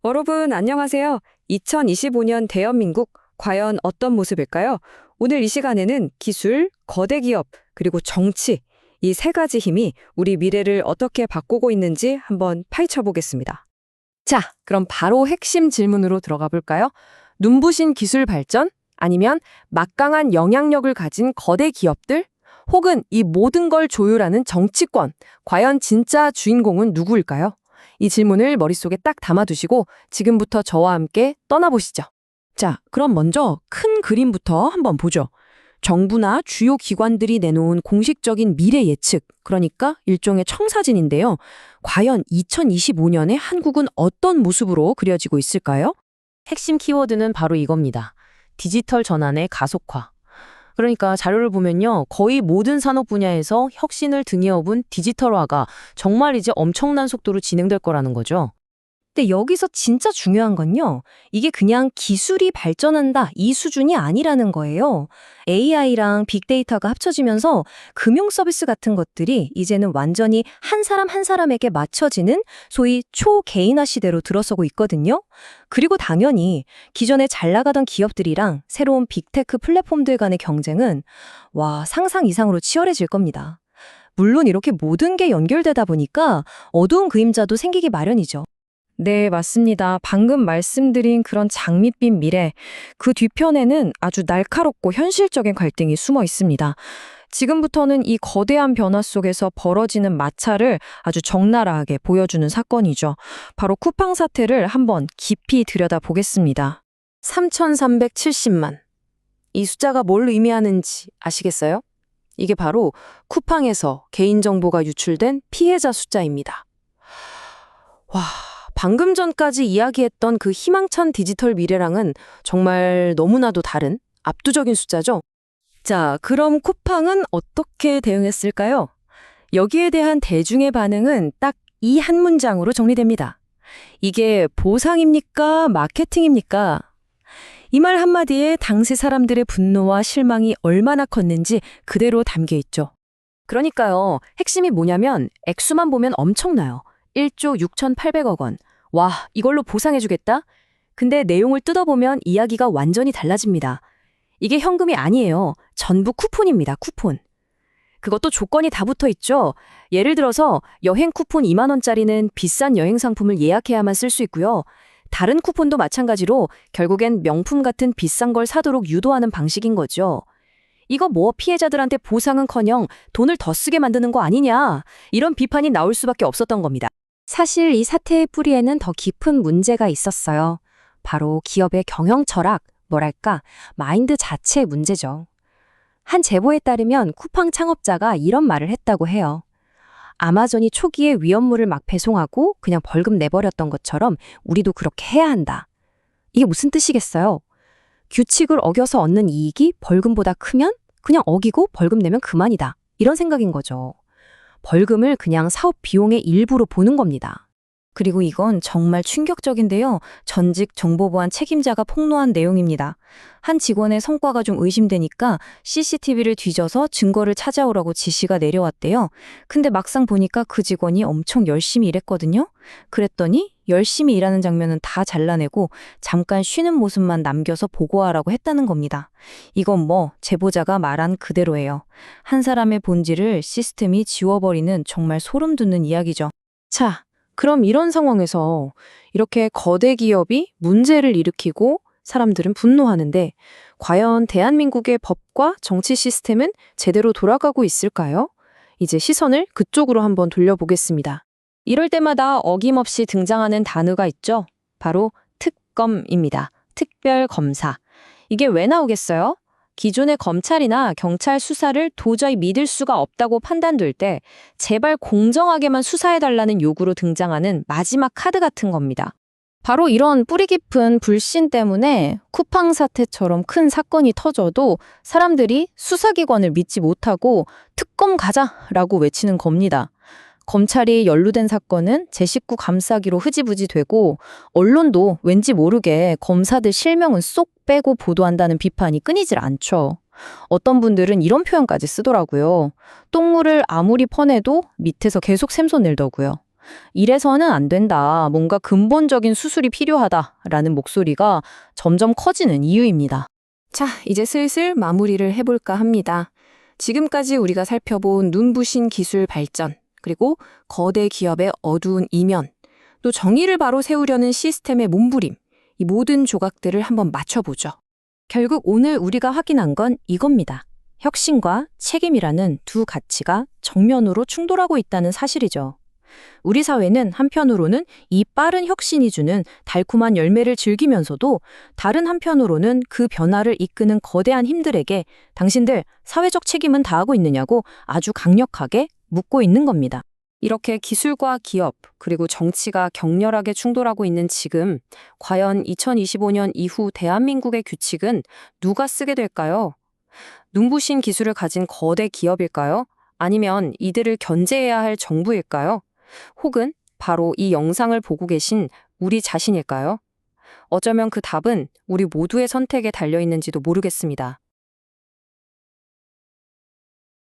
여러분, 안녕하세요. 2025년 대한민국, 과연 어떤 모습일까요? 오늘 이 시간에는 기술, 거대 기업, 그리고 정치, 이 세 가지 힘이 우리 미래를 어떻게 바꾸고 있는지 한번 파헤쳐 보겠습니다. 자, 그럼 바로 핵심 질문으로 들어가 볼까요? 눈부신 기술 발전? 아니면 막강한 영향력을 가진 거대 기업들? 혹은 이 모든 걸 조율하는 정치권? 과연 진짜 주인공은 누구일까요? 이 질문을 머릿속에 딱 담아두시고 지금부터 저와 함께 떠나보시죠. 자, 그럼 먼저 큰 그림부터 한번 보죠. 정부나 주요 기관들이 내놓은 공식적인 미래 예측, 그러니까 일종의 청사진인데요. 과연 2025년에 한국은 어떤 모습으로 그려지고 있을까요? 핵심 키워드는 바로 이겁니다. 디지털 전환의 가속화. 그러니까 자료를 보면요. 거의 모든 산업 분야에서 혁신을 등에 업은 디지털화가 정말 이제 엄청난 속도로 진행될 거라는 거죠. 근데 여기서 진짜 중요한 건요. 이게 그냥 기술이 발전한다 이 수준이 아니라는 거예요. AI랑 빅데이터가 합쳐지면서 금융 서비스 같은 것들이 이제는 완전히 한 사람 한 사람에게 맞춰지는 소위 초개인화 시대로 들어서고 있거든요. 그리고 당연히 기존에 잘 나가던 기업들이랑 새로운 빅테크 플랫폼들 간의 경쟁은 상상 이상으로 치열해질 겁니다. 물론 이렇게 모든 게 연결되다 보니까 어두운 그림자도 생기기 마련이죠. 네, 맞습니다. 방금 말씀드린 그런 장밋빛 미래, 그 뒤편에는 아주 날카롭고 현실적인 갈등이 숨어 있습니다. 지금부터는 이 거대한 변화 속에서 벌어지는 마찰을 아주 적나라하게 보여주는 사건이죠. 바로 쿠팡 사태를 한번 깊이 들여다보겠습니다. 3,370만. 이 숫자가 뭘 의미하는지 아시겠어요? 이게 바로 쿠팡에서 개인정보가 유출된 피해자 숫자입니다. 와, 방금 전까지 이야기했던 그 희망찬 디지털 미래랑은 정말 너무나도 다른 압도적인 숫자죠. 자, 그럼 쿠팡은 어떻게 대응했을까요? 여기에 대한 대중의 반응은 딱 이 한 문장으로 정리됩니다. 이게 보상입니까? 마케팅입니까? 이 말 한마디에 당시 사람들의 분노와 실망이 얼마나 컸는지 그대로 담겨 있죠. 그러니까요. 핵심이 뭐냐면 액수만 보면 엄청나요. 1조 6,800억 원. 와, 이걸로 보상해주겠다? 근데 내용을 뜯어보면 이야기가 완전히 달라집니다. 이게 현금이 아니에요. 전부 쿠폰입니다, 쿠폰. 그것도 조건이 다 붙어 있죠. 예를 들어서 여행 쿠폰 2만 원짜리는 비싼 여행 상품을 예약해야만 쓸 수 있고요. 다른 쿠폰도 마찬가지로 결국엔 명품 같은 비싼 걸 사도록 유도하는 방식인 거죠. 이거 피해자들한테 보상은커녕 돈을 더 쓰게 만드는 거 아니냐, 이런 비판이 나올 수밖에 없었던 겁니다. 사실 이 사태의 뿌리에는 더 깊은 문제가 있었어요. 바로 기업의 경영 철학, 마인드 자체의 문제죠. 한 제보에 따르면 쿠팡 창업자가 이런 말을 했다고 해요. 아마존이 초기에 위험물을 막 배송하고 그냥 벌금 내버렸던 것처럼 우리도 그렇게 해야 한다. 이게 무슨 뜻이겠어요? 규칙을 어겨서 얻는 이익이 벌금보다 크면 그냥 어기고 벌금 내면 그만이다. 이런 생각인 거죠. 벌금을 그냥 사업 비용의 일부로 보는 겁니다. 그리고 이건 정말 충격적인데요. 전직 정보보안 책임자가 폭로한 내용입니다. 한 직원의 성과가 좀 의심되니까 CCTV를 뒤져서 증거를 찾아오라고 지시가 내려왔대요. 근데 막상 보니까 그 직원이 엄청 열심히 일했거든요. 그랬더니 열심히 일하는 장면은 다 잘라내고 잠깐 쉬는 모습만 남겨서 보고하라고 했다는 겁니다. 이건 제보자가 말한 그대로예요. 한 사람의 본질을 시스템이 지워버리는 정말 소름 돋는 이야기죠. 자, 그럼 이런 상황에서 이렇게 거대 기업이 문제를 일으키고 사람들은 분노하는데 과연 대한민국의 법과 정치 시스템은 제대로 돌아가고 있을까요? 이제 시선을 그쪽으로 한번 돌려보겠습니다. 이럴 때마다 어김없이 등장하는 단어가 있죠. 바로 특검입니다. 특별검사. 이게 왜 나오겠어요? 기존의 검찰이나 경찰 수사를 도저히 믿을 수가 없다고 판단될 때 제발 공정하게만 수사해달라는 요구로 등장하는 마지막 카드 같은 겁니다. 바로 이런 뿌리 깊은 불신 때문에 쿠팡 사태처럼 큰 사건이 터져도 사람들이 수사기관을 믿지 못하고 특검 가자라고 외치는 겁니다. 검찰이 연루된 사건은 제 식구 감싸기로 흐지부지 되고 언론도 왠지 모르게 검사들 실명은 쏙 빼고 보도한다는 비판이 끊이질 않죠. 어떤 분들은 이런 표현까지 쓰더라고요. 똥물을 아무리 퍼내도 밑에서 계속 샘솟 내더고요. 이래서는 안 된다. 뭔가 근본적인 수술이 필요하다라는 목소리가 점점 커지는 이유입니다. 자, 이제 슬슬 마무리를 해볼까 합니다. 지금까지 우리가 살펴본 눈부신 기술 발전, 그리고 거대 기업의 어두운 이면, 또 정의를 바로 세우려는 시스템의 몸부림, 이 모든 조각들을 한번 맞춰보죠. 결국 오늘 우리가 확인한 건 이겁니다. 혁신과 책임이라는 두 가치가 정면으로 충돌하고 있다는 사실이죠. 우리 사회는 한편으로는 이 빠른 혁신이 주는 달콤한 열매를 즐기면서도 다른 한편으로는 그 변화를 이끄는 거대한 힘들에게 당신들 사회적 책임은 다하고 있느냐고 아주 강력하게 묻고 있는 겁니다. 이렇게 기술과 기업, 그리고 정치가 격렬하게 충돌하고 있는 지금, 과연 2025년 이후 대한민국의 규칙은 누가 쓰게 될까요? 눈부신 기술을 가진 거대 기업일까요? 아니면 이들을 견제해야 할 정부일까요? 혹은 바로 이 영상을 보고 계신 우리 자신일까요? 어쩌면 그 답은 우리 모두의 선택에 달려 있는지도 모르겠습니다.